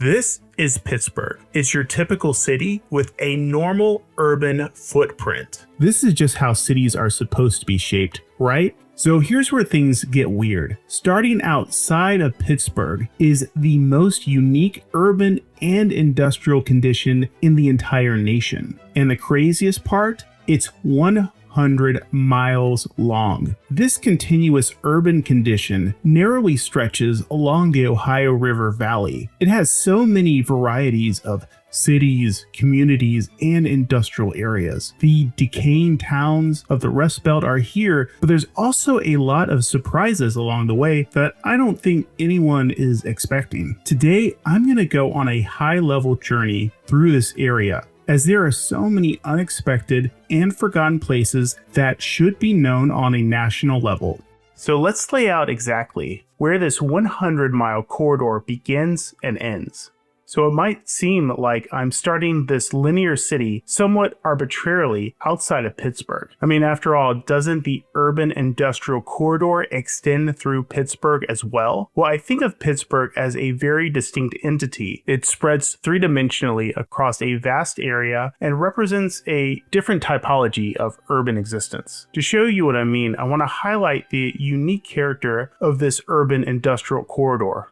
This is Pittsburgh. It's your typical city with a normal urban footprint. This is just how cities are supposed to be shaped, right? So here's where things get weird. Starting outside of Pittsburgh is the most unique urban and industrial condition in the entire nation. And the craziest part, it's 100 miles long. This continuous urban condition narrowly stretches along the Ohio River Valley. It has so many varieties of cities, communities, and industrial areas. The decaying towns of the Rust Belt are here, but there's also a lot of surprises along the way that I don't think anyone is expecting. Today, I'm going to go on a high-level journey through this area, as there are so many unexpected and forgotten places that should be known on a national level. So let's lay out exactly where this 100-mile corridor begins and ends. So it might seem like I'm starting this linear city somewhat arbitrarily outside of Pittsburgh. I mean, after all, doesn't the urban industrial corridor extend through Pittsburgh as well? Well, I think of Pittsburgh as a very distinct entity. It spreads three-dimensionally across a vast area and represents a different typology of urban existence. To show you what I mean, I want to highlight the unique character of this urban industrial corridor.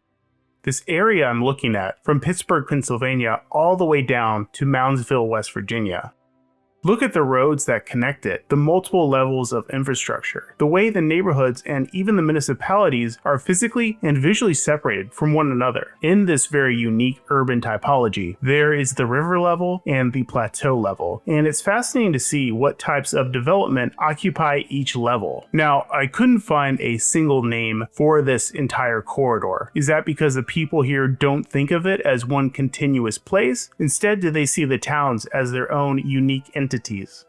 This area I'm looking at, from Pittsburgh, Pennsylvania, all the way down to Moundsville, West Virginia. Look at the roads that connect it, the multiple levels of infrastructure, the way the neighborhoods and even the municipalities are physically and visually separated from one another. In this very unique urban typology, there is the river level and the plateau level, and it's fascinating to see what types of development occupy each level. Now, I couldn't find a single name for this entire corridor. Is that because the people here don't think of it as one continuous place? Instead, do they see the towns as their own unique entities?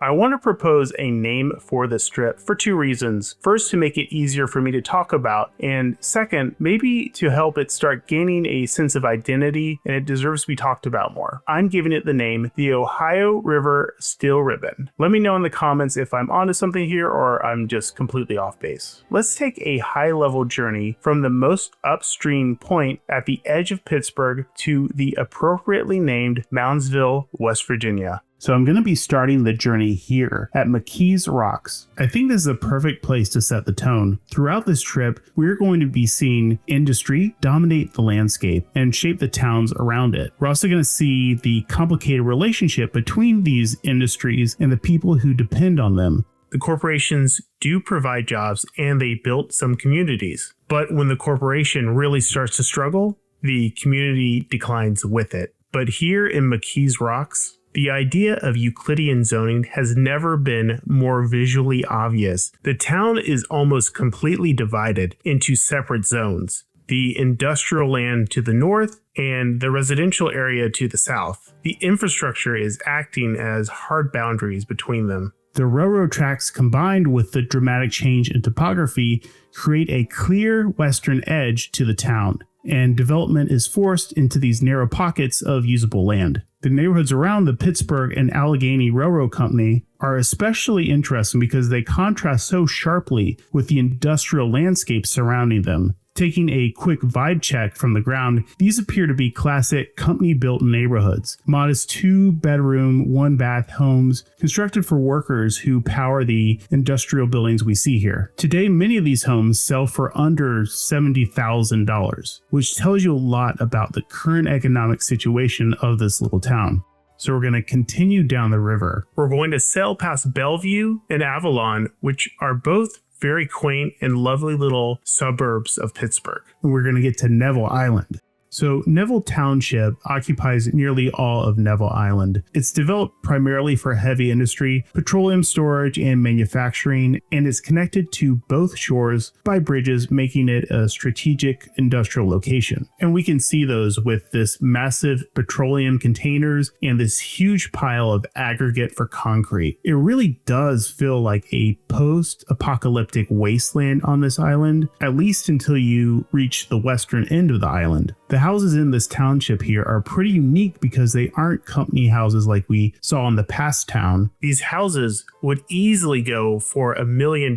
I want to propose a name for the strip for two reasons. First, to make it easier for me to talk about, and second, maybe to help it start gaining a sense of identity and it deserves to be talked about more. I'm giving it the name the Ohio River Steel Ribbon. Let me know in the comments if I'm onto something here or I'm just completely off base. Let's take a high-level journey from the most upstream point at the edge of Pittsburgh to the appropriately named Moundsville, West Virginia. So I'm going to be starting the journey here at McKees Rocks. I think this is a perfect place to set the tone. Throughout this trip, we're going to be seeing industry dominate the landscape and shape the towns around it. We're also going to see the complicated relationship between these industries and the people who depend on them. The corporations do provide jobs and they built some communities. But when the corporation really starts to struggle, the community declines with it. But here in McKees Rocks, the idea of Euclidean zoning has never been more visually obvious. The town is almost completely divided into separate zones. The industrial land to the north and the residential area to the south. The infrastructure is acting as hard boundaries between them. The railroad tracks combined with the dramatic change in topography create a clear western edge to the town, and development is forced into these narrow pockets of usable land. The neighborhoods around the Pittsburgh and Allegheny Railroad Company are especially interesting because they contrast so sharply with the industrial landscape surrounding them. Taking a quick vibe check from the ground, these appear to be classic company-built neighborhoods. Modest 2-bedroom, 1-bath homes constructed for workers who power the industrial buildings we see here. Today, many of these homes sell for under $70,000, which tells you a lot about the current economic situation of this little town. So we're going to continue down the river. We're going to sail past Bellevue and Avalon, which are both very quaint and lovely little suburbs of Pittsburgh. And we're going to get to Neville Island. So Neville Township occupies nearly all of Neville Island. It's developed primarily for heavy industry, petroleum storage, and manufacturing, and is connected to both shores by bridges, making it a strategic industrial location. And we can see those with this massive petroleum containers and this huge pile of aggregate for concrete. It really does feel like a post-apocalyptic wasteland on this island, at least until you reach the western end of the island. The houses in this township here are pretty unique because they aren't company houses like we saw in the past town. These houses would easily go for $1 million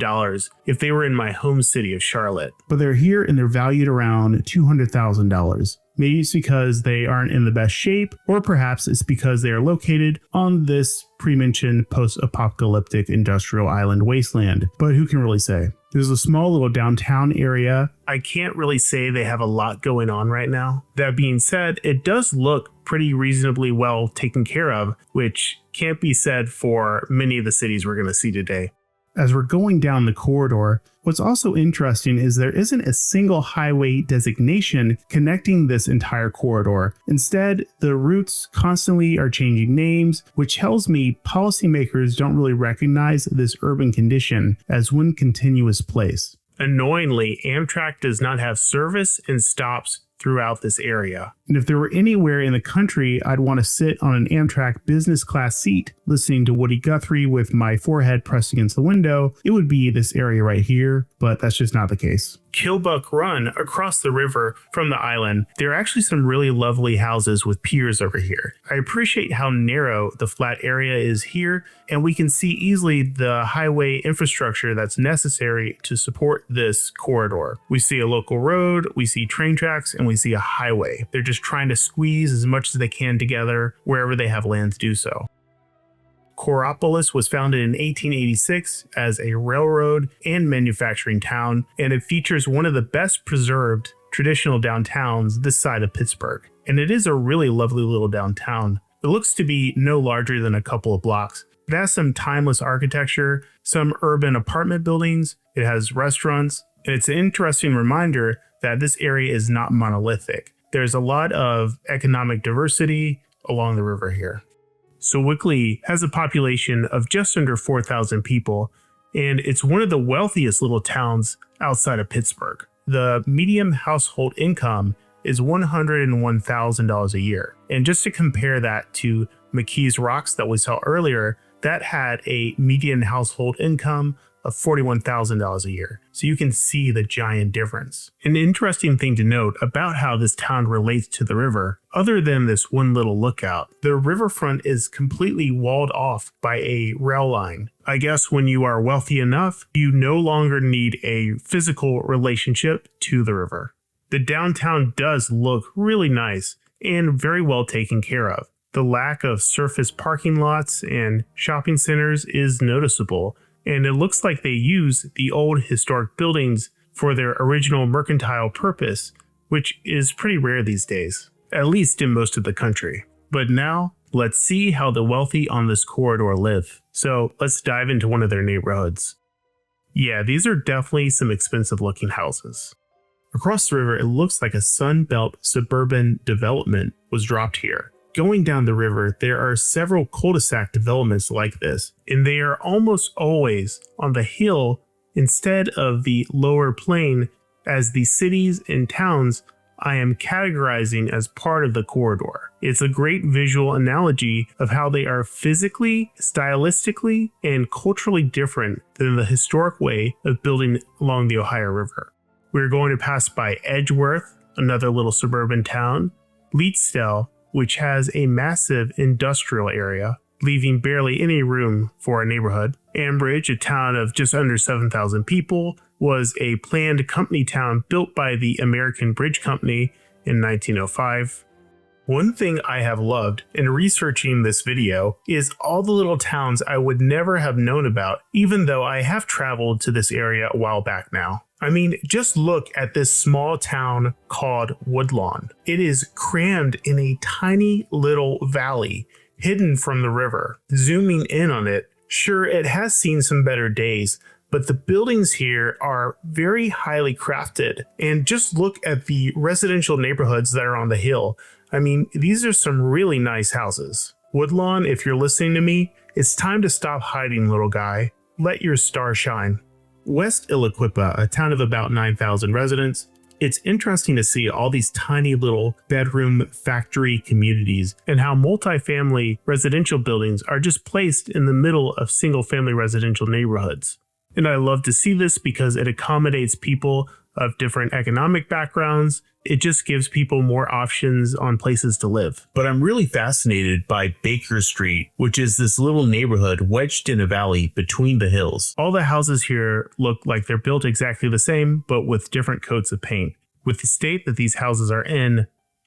if they were in my home city of Charlotte. But they're here and they're valued around $200,000. Maybe it's because they aren't in the best shape, or perhaps it's because they are located on this pre-mentioned post-apocalyptic industrial island wasteland. But who can really say? There's a small little downtown area. I can't really say they have a lot going on right now. That being said, it does look pretty reasonably well taken care of, which can't be said for many of the cities we're going to see today. As we're going down the corridor, what's also interesting is there isn't a single highway designation connecting this entire corridor. Instead, the routes constantly are changing names, which tells me policymakers don't really recognize this urban condition as one continuous place. Annoyingly, Amtrak does not have service and stops throughout this area. And if there were anywhere in the country I'd want to sit on an Amtrak business class seat, listening to Woody Guthrie with my forehead pressed against the window, it would be this area right here, but that's just not the case. Kilbuck Run, across the river from the island, there are actually some really lovely houses with piers over here. I appreciate how narrow the flat area is here, and we can see easily the highway infrastructure that's necessary to support this corridor. We see a local road, we see train tracks, and we see a highway. They're just trying to squeeze as much as they can together wherever they have land to do so. Coraopolis was founded in 1886 as a railroad and manufacturing town, and it features one of the best preserved traditional downtowns this side of Pittsburgh. And it is a really lovely little downtown. It looks to be no larger than a couple of blocks. It has some timeless architecture, some urban apartment buildings, it has restaurants, and it's an interesting reminder that this area is not monolithic. There's a lot of economic diversity along the river here. Sewickley has a population of just under 4,000 people, and it's one of the wealthiest little towns outside of Pittsburgh. The median household income is $101,000 a year. And just to compare that to McKees Rocks that we saw earlier, that had a median household income of $41,000 a year. So you can see the giant difference. An interesting thing to note about how this town relates to the river, other than this one little lookout, the riverfront is completely walled off by a rail line. I guess when you are wealthy enough, you no longer need a physical relationship to the river. The downtown does look really nice and very well taken care of. The lack of surface parking lots and shopping centers is noticeable, and it looks like they use the old historic buildings for their original mercantile purpose, which is pretty rare these days, at least in most of the country. But now, let's see how the wealthy on this corridor live. So let's dive into one of their neighborhoods. Yeah, these are definitely some expensive looking houses. Across the river, it looks like a Sunbelt suburban development was dropped here. Going down the river, there are several cul-de-sac developments like this, and they are almost always on the hill instead of the lower plain, as the cities and towns I am categorizing as part of the corridor. It's a great visual analogy of how they are physically, stylistically, and culturally different than the historic way of building along the Ohio River. We're going to pass by Edgeworth, another little suburban town, Leetsdale, which has a massive industrial area, leaving barely any room for a neighborhood. Ambridge, a town of just under 7,000 people, was a planned company town built by the American Bridge Company in 1905. One thing I have loved in researching this video is all the little towns I would never have known about, even though I have traveled to this area a while back now. I mean, just look at this small town called Woodlawn. It is crammed in a tiny little valley hidden from the river. Zooming in on it, sure, it has seen some better days, but the buildings here are very highly crafted. And just look at the residential neighborhoods that are on the hill. I mean, these are some really nice houses. Woodlawn, if you're listening to me, it's time to stop hiding, little guy. Let your star shine. West Illaquippa, a town of about 9,000 residents, it's interesting to see all these tiny little bedroom factory communities and how multifamily residential buildings are just placed in the middle of single-family residential neighborhoods. And I love to see this because it accommodates people of different economic backgrounds. It just gives people more options on places to live. But I'm really fascinated by Baker Street, which is this little neighborhood wedged in a valley between the hills. All the houses here look like they're built exactly the same, but with different coats of paint. With the state that these houses are in,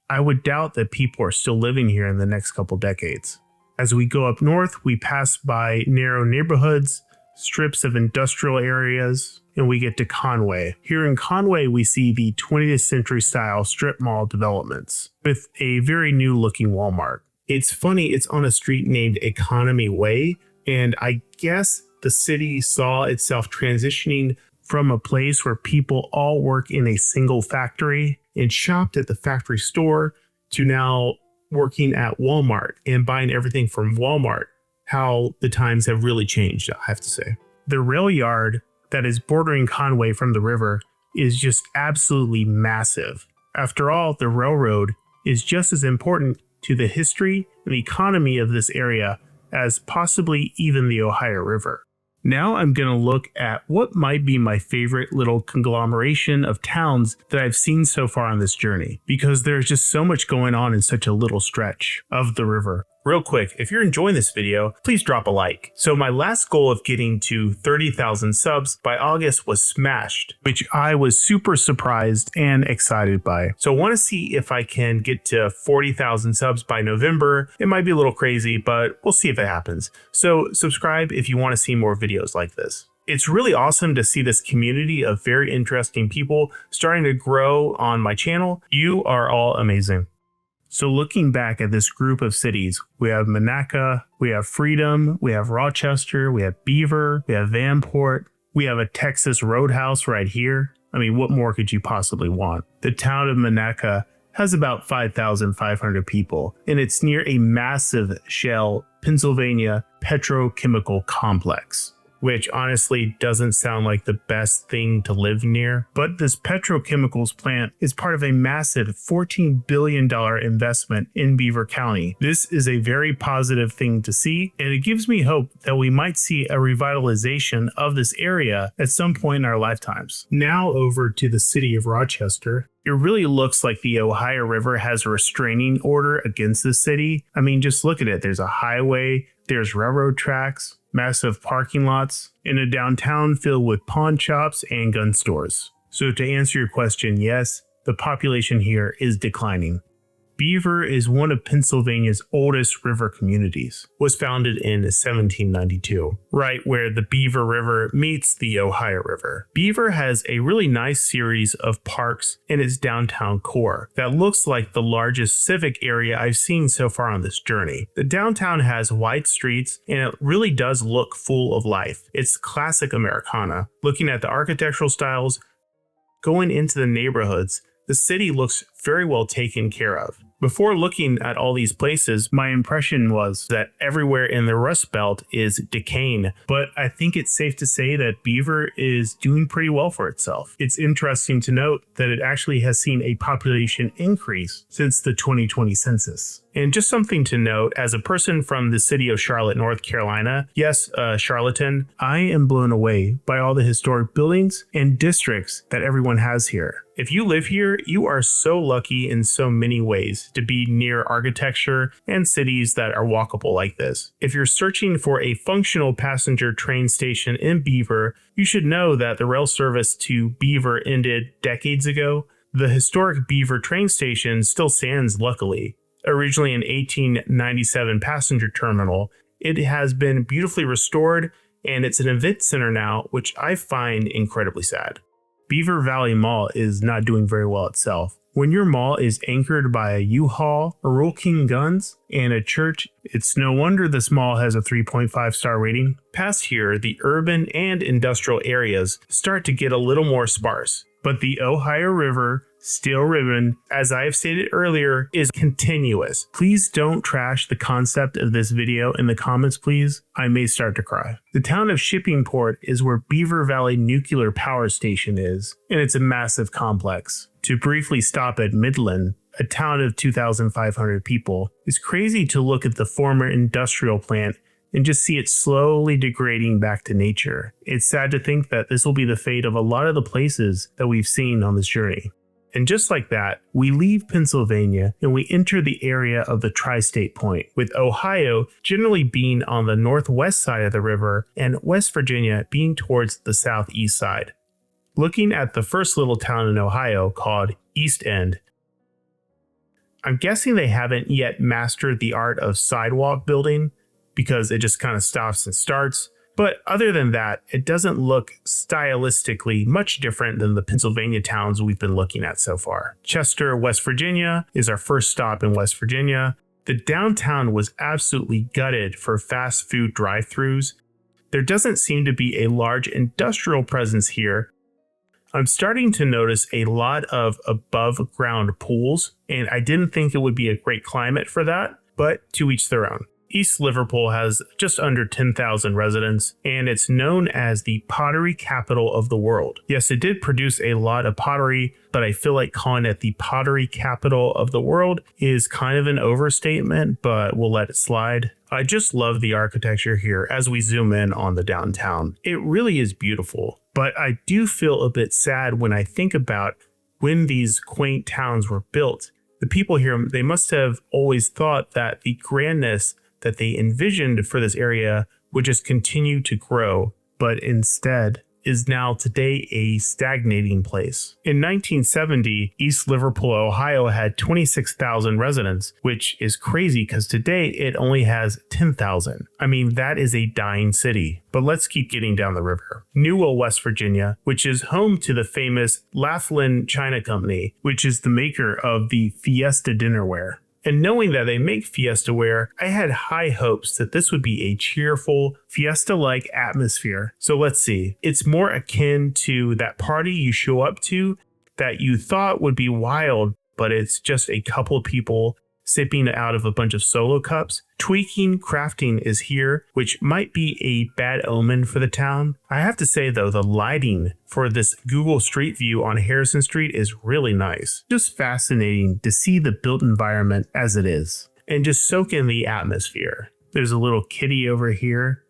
I would doubt that people are still living here in the next couple decades. As we go up north, we pass by narrow neighborhoods, strips of industrial areas, and we get to Conway. Here in Conway, we see the 20th century style strip mall developments with a very new looking Walmart. It's funny, it's on a street named Economy Way, and I guess the city saw itself transitioning from a place where people all work in a single factory and shopped at the factory store to now working at Walmart and buying everything from Walmart. How the times have really changed, I have to say. The rail yard that is bordering Conway from the river is just absolutely massive. After all, the railroad is just as important to the history and the economy of this area as possibly even the Ohio River. Now I'm going to look at what might be my favorite little conglomeration of towns that I've seen so far on this journey, because there's just so much going on in such a little stretch of the river. Real quick, if you're enjoying this video, please drop a like. So my last goal of getting to 30,000 subs by August was smashed, which I was super surprised and excited by. So I want to see if I can get to 40,000 subs by November. It might be a little crazy, but we'll see if it happens. So subscribe if you want to see more videos like this. It's really awesome to see this community of very interesting people starting to grow on my channel. You are all amazing. So looking back at this group of cities, we have Monaca, we have Freedom, we have Rochester, we have Beaver, we have Vanport, we have a Texas Roadhouse right here. I mean, what more could you possibly want? The town of Monaca has about 5,500 people, and it's near a massive Shell, Pennsylvania petrochemical complex, which honestly doesn't sound like the best thing to live near. But this petrochemicals plant is part of a massive $14 billion investment in Beaver County. This is a very positive thing to see, and it gives me hope that we might see a revitalization of this area at some point in our lifetimes. Now over to the city of Rochester. It really looks like the Ohio River has a restraining order against the city. I mean, just look at it. There's a highway, there's railroad tracks, massive parking lots, in a downtown filled with pawn shops and gun stores. So to answer your question, yes, the population here is declining. Beaver is one of Pennsylvania's oldest river communities. Was founded in 1792, right where the Beaver River meets the Ohio River. Beaver has a really nice series of parks in its downtown core that looks like the largest civic area I've seen so far on this journey. The downtown has wide streets and it really does look full of life. It's classic Americana. Looking at the architectural styles, going into the neighborhoods, the city looks very well taken care of. Before looking at all these places, my impression was that everywhere in the Rust Belt is decaying, but I think it's safe to say that Beaver is doing pretty well for itself. It's interesting to note that it actually has seen a population increase since the 2020 census. And just something to note, as a person from the city of Charlotte, North Carolina, yes, Charlatan, I am blown away by all the historic buildings and districts that everyone has here. If you live here, you are so lucky in so many ways to be near architecture and cities that are walkable like this. If you're searching for a functional passenger train station in Beaver, you should know that the rail service to Beaver ended decades ago. The historic Beaver train station still stands, luckily. Originally an 1897 passenger terminal, it has been beautifully restored and it's an event center now, which I find incredibly sad. Beaver Valley Mall is not doing very well itself. When your mall is anchored by a U-Haul, a Rural King Guns, and a church, it's no wonder this mall has a 3.5 star rating. Past here, the urban and industrial areas start to get a little more sparse, but the Ohio River, Steel Ribbon, as I have stated earlier, is continuous. Please don't trash the concept of this video in the comments, please. I may start to cry. The town of Shippingport is where Beaver Valley Nuclear Power Station is, and it's a massive complex. To briefly stop at Midland, a town of 2,500 people, it's crazy to look at the former industrial plant and just see it slowly degrading back to nature. It's sad to think that this will be the fate of a lot of the places that we've seen on this journey. And just like that, we leave Pennsylvania and we enter the area of the tri-state point, with Ohio generally being on the northwest side of the river and West Virginia being towards the southeast side. Looking at the first little town in Ohio called East End, I'm guessing they haven't yet mastered the art of sidewalk building because it just kind of stops and starts. But other than that, it doesn't look stylistically much different than the Pennsylvania towns we've been looking at so far. Chester, West Virginia is our first stop in West Virginia. The downtown was absolutely gutted for fast food drive-thrus. There doesn't seem to be a large industrial presence here. I'm starting to notice a lot of above ground pools, and I didn't think it would be a great climate for that, but to each their own. East Liverpool has just under 10,000 residents, and it's known as the pottery capital of the world. Yes, it did produce a lot of pottery, but I feel like calling it the pottery capital of the world is kind of an overstatement, but we'll let it slide. I just love the architecture here as we zoom in on the downtown. It really is beautiful, but I do feel a bit sad when I think about when these quaint towns were built. The people here, they must have always thought that the grandness that they envisioned for this area would just continue to grow, but instead is now today a stagnating place. In 1970, East Liverpool, Ohio had 26,000 residents, which is crazy because today it only has 10,000. I mean, that is a dying city. But let's keep getting down the river. Newell, West Virginia, which is home to the famous Laughlin China Company, which is the maker of the Fiesta dinnerware. And knowing that they make Fiesta ware, I had high hopes that this would be a cheerful, Fiesta-like atmosphere. So let's see. It's more akin to that party you show up to that you thought would be wild, but it's just a couple people sipping out of a bunch of solo cups. Tweaking crafting is here, which might be a bad omen for the town. I have to say though, the lighting for this Google Street View on Harrison Street is really nice. Just fascinating to see the built environment as it is and just soak in the atmosphere. There's a little kitty over here.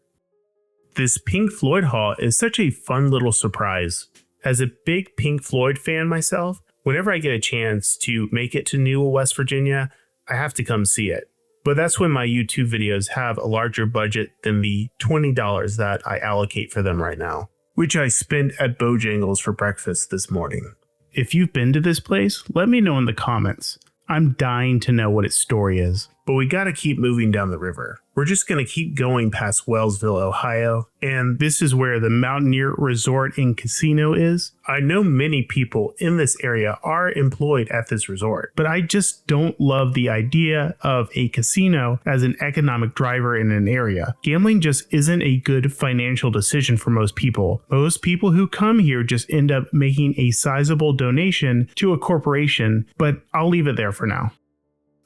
This Pink Floyd Hall is such a fun little surprise. As a big Pink Floyd fan myself, whenever I get a chance to make it to Newell, West Virginia, I have to come see it. But that's when my YouTube videos have a larger budget than the $20 that I allocate for them right now, which I spent at Bojangles for breakfast this morning. If you've been to this place, let me know in the comments. I'm dying to know what its story is. But we gotta keep moving down the river. We're just gonna keep going past Wellsville, Ohio, and this is where the Mountaineer Resort and Casino is. I know many people in this area are employed at this resort, but I just don't love the idea of a casino as an economic driver in an area. Gambling just isn't a good financial decision for most people. Most people who come here just end up making a sizable donation to a corporation, but I'll leave it there for now.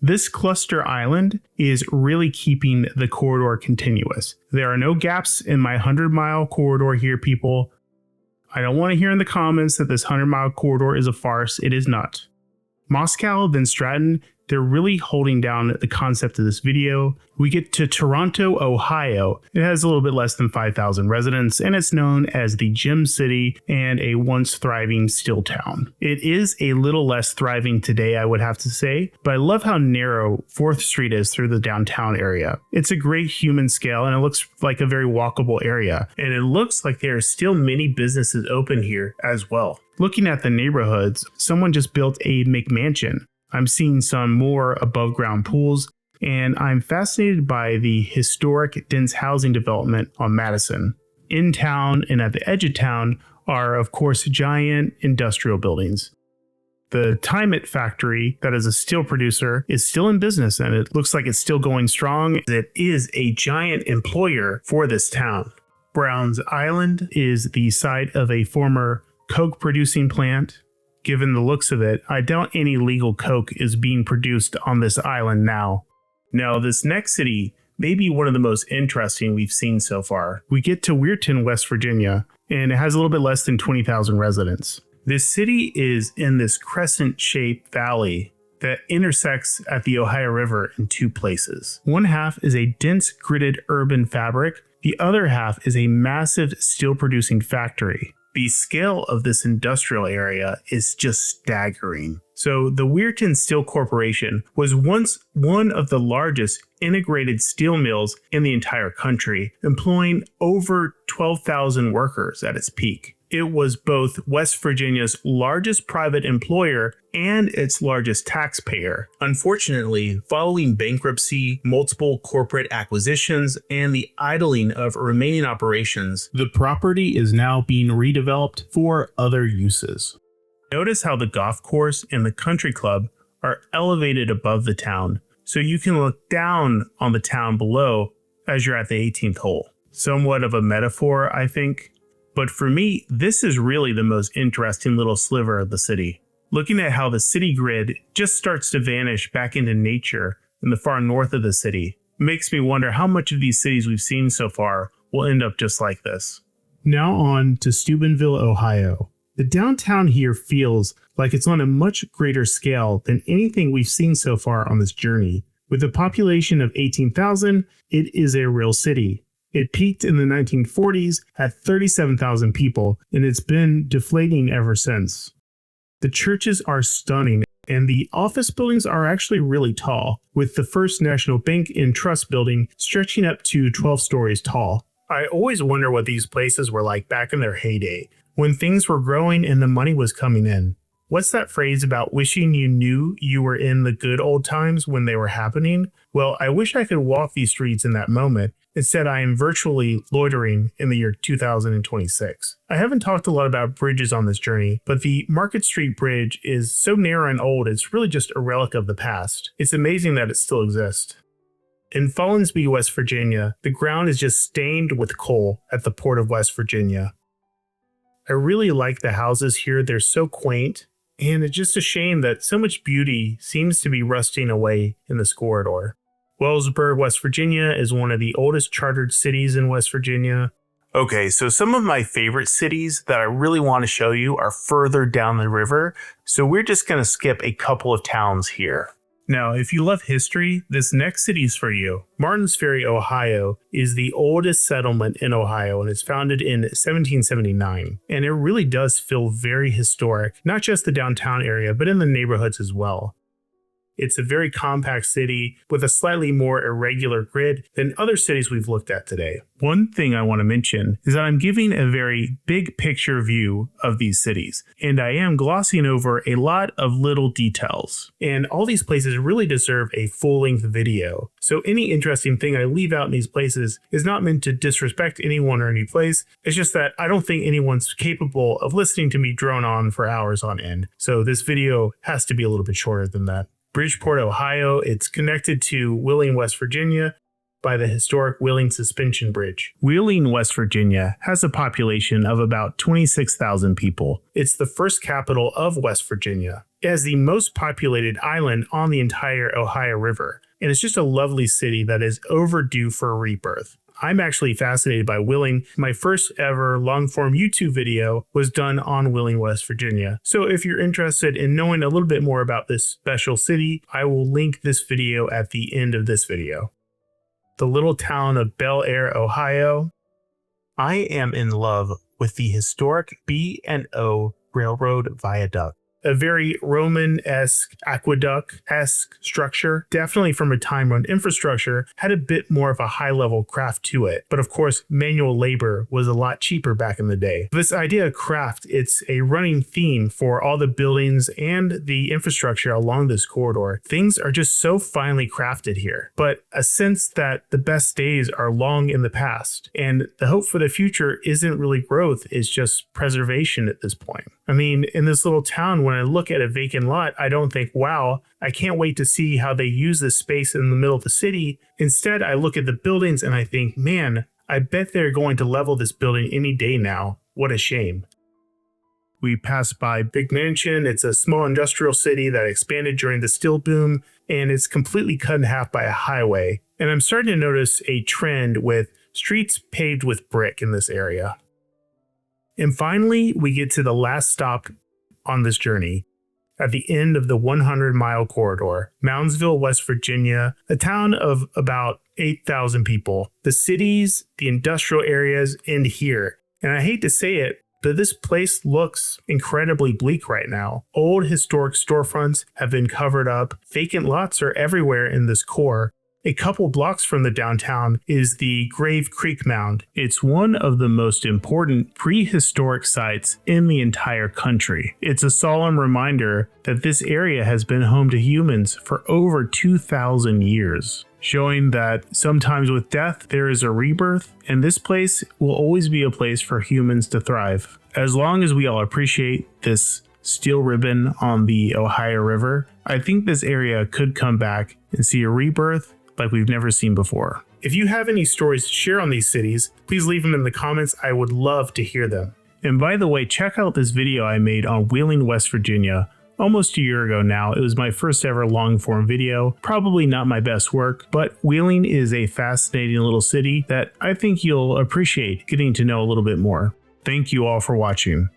This cluster island is really keeping the corridor continuous. There are no gaps in my 100-mile corridor here, people. I don't want to hear in the comments that this 100-mile corridor is a farce. It is not. Moscow, then Stratton, they're really holding down the concept of this video. We get to Toronto, Ohio. It has a little bit less than 5,000 residents, and it's known as the Gem City and a once thriving steel town. It is a little less thriving today, I would have to say, but I love how narrow 4th Street is through the downtown area. It's a great human scale, and it looks like a very walkable area, and it looks like there are still many businesses open here as well. Looking at the neighborhoods, someone just built a McMansion. I'm seeing some more above ground pools, and I'm fascinated by the historic dense housing development on Madison. In town and at the edge of town are, of course, giant industrial buildings. The Timett factory, that is a steel producer, is still in business, and it looks like it's still going strong. It is a giant employer for this town. Browns Island is the site of a former Coke producing plant. Given the looks of it, I doubt any legal coke is being produced on this island now. Now, this next city may be one of the most interesting we've seen so far. We get to Weirton, West Virginia, and it has a little bit less than 20,000 residents. This city is in this crescent-shaped valley that intersects at the Ohio River in two places. One half is a dense gridded urban fabric. The other half is a massive steel-producing factory. The scale of this industrial area is just staggering. So the Weirton Steel Corporation was once one of the largest integrated steel mills in the entire country, employing over 12,000 workers at its peak. It was both West Virginia's largest private employer and its largest taxpayer. Unfortunately, following bankruptcy, multiple corporate acquisitions, and the idling of remaining operations, the property is now being redeveloped for other uses. Notice how the golf course and the country club are elevated above the town, so you can look down on the town below as you're at the 18th hole. Somewhat of a metaphor, I think. But for me, this is really the most interesting little sliver of the city. Looking at how the city grid just starts to vanish back into nature in the far north of the city makes me wonder how much of these cities we've seen so far will end up just like this. Now on to Steubenville, Ohio. The downtown here feels like it's on a much greater scale than anything we've seen so far on this journey. With a population of 18,000, it is a real city. It peaked in the 1940s at 37,000 people, and it's been deflating ever since. The churches are stunning, and the office buildings are actually really tall, with the First National Bank and Trust building stretching up to 12 stories tall. I always wonder what these places were like back in their heyday, when things were growing and the money was coming in. What's that phrase about wishing you knew you were in the good old times when they were happening? Well, I wish I could walk these streets in that moment. Instead, I am virtually loitering in the year 2026. I haven't talked a lot about bridges on this journey, but the Market Street Bridge is so narrow and old, it's really just a relic of the past. It's amazing that it still exists. In Follansbee, West Virginia, the ground is just stained with coal at the Port of West Virginia. I really like the houses here. They're so quaint, and it's just a shame that so much beauty seems to be rusting away in this corridor. Wellsburg, West Virginia is one of the oldest chartered cities in West Virginia. Okay, so some of my favorite cities that I really want to show you are further down the river, so we're just going to skip a couple of towns here. Now, if you love history, this next city is for you. Martins Ferry, Ohio is the oldest settlement in Ohio, and it's founded in 1779. And it really does feel very historic, not just the downtown area, but in the neighborhoods as well. It's a very compact city with a slightly more irregular grid than other cities we've looked at today. One thing I want to mention is that I'm giving a very big picture view of these cities, and I am glossing over a lot of little details. And all these places really deserve a full-length video. So any interesting thing I leave out in these places is not meant to disrespect anyone or any place. It's just that I don't think anyone's capable of listening to me drone on for hours on end. So this video has to be a little bit shorter than that. Bridgeport, Ohio, it's connected to Wheeling, West Virginia by the historic Wheeling Suspension Bridge. Wheeling, West Virginia has a population of about 26,000 people. It's the first capital of West Virginia. It has the most populated island on the entire Ohio River, and it's just a lovely city that is overdue for a rebirth. I'm actually fascinated by Wheeling. My first ever long-form YouTube video was done on Wheeling, West Virginia. So if you're interested in knowing a little bit more about this special city, I will link this video at the end of this video. The little town of Bel Air, Ohio. I am in love with the historic B&O Railroad Viaduct. A very Roman-esque, aqueduct-esque structure, definitely from a time when infrastructure had a bit more of a high-level craft to it. But of course, manual labor was a lot cheaper back in the day. This idea of craft, it's a running theme for all the buildings and the infrastructure along this corridor. Things are just so finely crafted here, but a sense that the best days are long in the past, and the hope for the future isn't really growth, it's just preservation at this point. I mean, in this little town, when I look at a vacant lot, I don't think, wow, I can't wait to see how they use this space in the middle of the city. Instead, I look at the buildings and I think, man, I bet they're going to level this building any day now. What a shame. We pass by Big Mansion. It's a small industrial city that expanded during the steel boom, and it's completely cut in half by a highway. And I'm starting to notice a trend with streets paved with brick in this area. And finally, we get to the last stop on this journey, at the end of the 100-mile corridor, Moundsville, West Virginia, a town of about 8,000 people. The cities, the industrial areas end here. And I hate to say it, but this place looks incredibly bleak right now. Old historic storefronts have been covered up. Vacant lots are everywhere in this core. A couple blocks from the downtown is the Grave Creek Mound. It's one of the most important prehistoric sites in the entire country. It's a solemn reminder that this area has been home to humans for over 2,000 years, showing that sometimes with death there is a rebirth, and this place will always be a place for humans to thrive. As long as we all appreciate this steel ribbon on the Ohio River, I think this area could come back and see a rebirth like we've never seen before. If you have any stories to share on these cities, please leave them in the comments. I would love to hear them. And by the way, check out this video I made on Wheeling, West Virginia, almost a year ago now. It was my first ever long form video. Probably not my best work, but Wheeling is a fascinating little city that I think you'll appreciate getting to know a little bit more. Thank you all for watching.